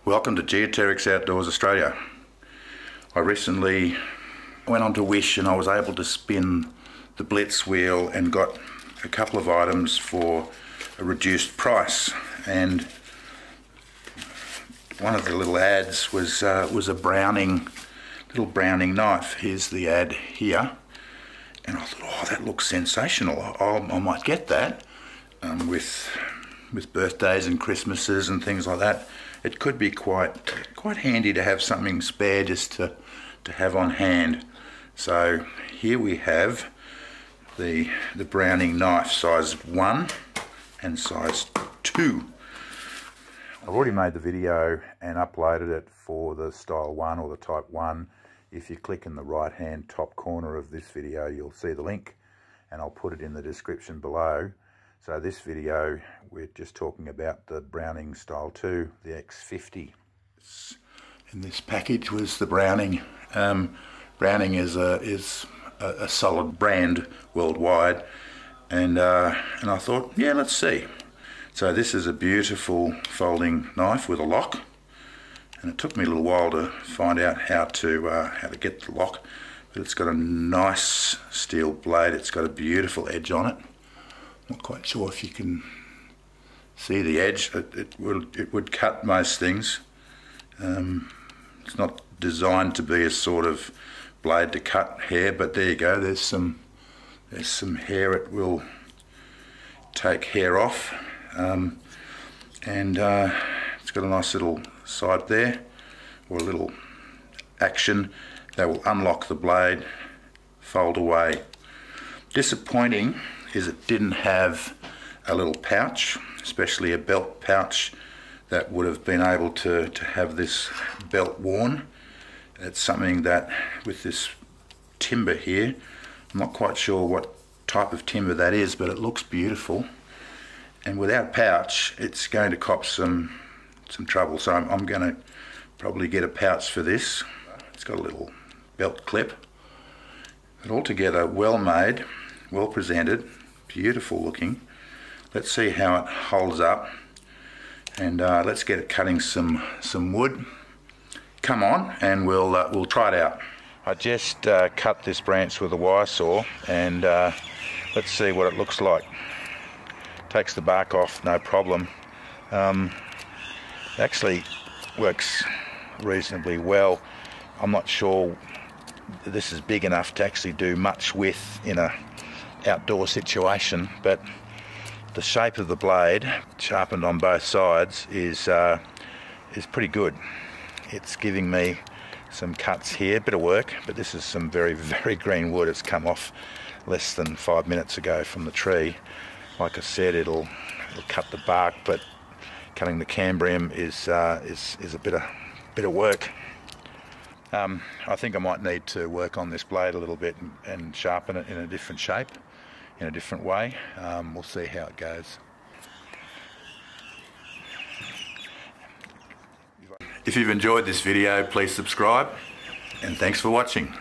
Welcome to Geoterrics Outdoors Australia. I recently went on to Wish and I was able to spin the Blitz wheel and got a couple of items for a reduced price. And one of the little ads was a little Browning knife. Here's the ad here. And I thought, oh, that looks sensational. I might get that with birthdays and Christmases and things like that. It could be quite handy to have something spare just to have on hand. So here we have the Browning knife, size 1 and size 2. I've already made the video and uploaded it for the style 1 or the type 1. If you click in the right hand top corner of this video, you'll see the link, and I'll put it in the description below. So this video, we're just talking about the Browning Style 2, the X50. In this package was the Browning. Browning is a solid brand worldwide, and I thought, yeah, let's see. So this is a beautiful folding knife with a lock, and it took me a little while to find out how to get the lock, but it's got a nice steel blade. It's got a beautiful edge on it. Not quite sure if you can see the edge. It would cut most things. It's not designed to be a sort of blade to cut hair, but there you go. There's some hair. It will take hair off, and it's got a nice little side there, or a little action that will unlock the blade, fold away. Disappointing is it didn't have a little pouch, especially a belt pouch that would have been able to have this belt worn. It's something that with this timber here, I'm not quite sure what type of timber that is, but it looks beautiful. And without pouch, it's going to cop some trouble. So I'm going to probably get a pouch for this. It's got a little belt clip. But altogether, well made, well presented, beautiful looking. Let's see how it holds up, and let's get it cutting some wood. Come on, and we'll try it out. I just cut this branch with a wire saw, and let's see what it looks like. Takes the bark off, no problem. Actually works reasonably well. I'm not sure this is big enough to actually do much with in a outdoor situation, but the shape of the blade, sharpened on both sides, is pretty good. It's giving me some cuts here, bit of work, but this is some very, very green wood. It's come off less than 5 minutes ago from the tree. Like I said, it'll cut the bark, but cutting the cambium is a bit of work. I think I might need to work on this blade a little bit and sharpen it in a different shape, in a different way. We'll see how it goes. If you've enjoyed this video, please subscribe, and thanks for watching.